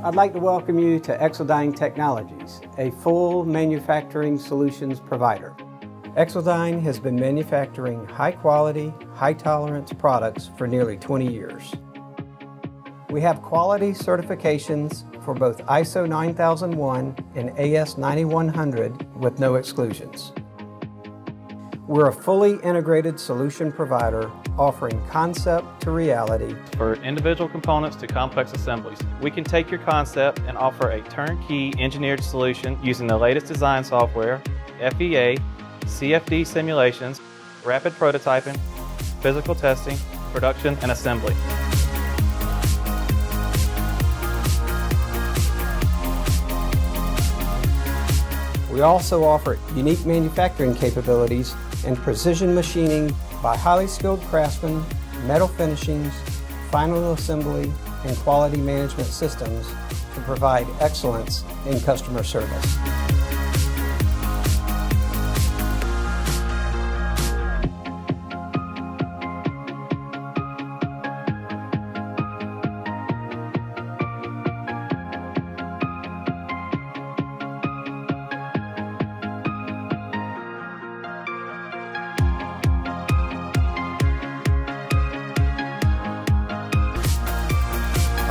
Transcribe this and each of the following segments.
I'd like to welcome you to Xceldyne Technologies, a full manufacturing solutions provider. Xceldyne has been manufacturing high-quality, high-tolerance products for nearly 20 years. We have quality certifications for both ISO 9001 and AS 9100 with no exclusions. We're a fully integrated solution provider offering concept to reality. For individual components to complex assemblies, we can take your concept and offer a turnkey engineered solution using the latest design software, FEA, CFD simulations, rapid prototyping, physical testing, production, and assembly. We also offer unique manufacturing capabilities and precision machining by highly skilled craftsmen, metal finishings, final assembly, and quality management systems to provide excellence in customer service.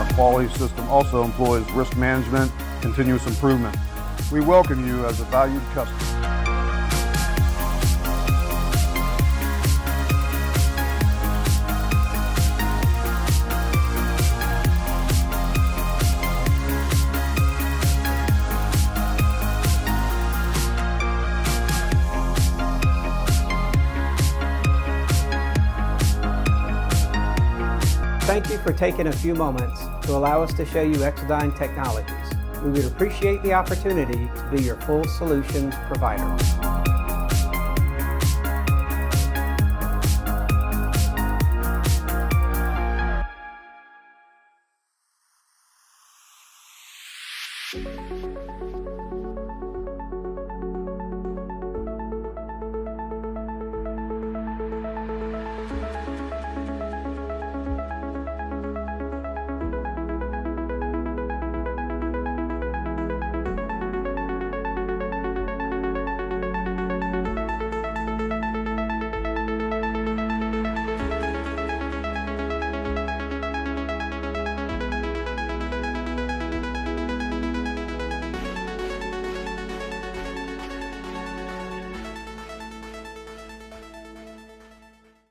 Our quality system also employs risk management, continuous improvement. We welcome you as a valued customer. Thank you for taking a few moments to allow us to show you Xceldyne Technologies. We would appreciate the opportunity to be your full solutions provider.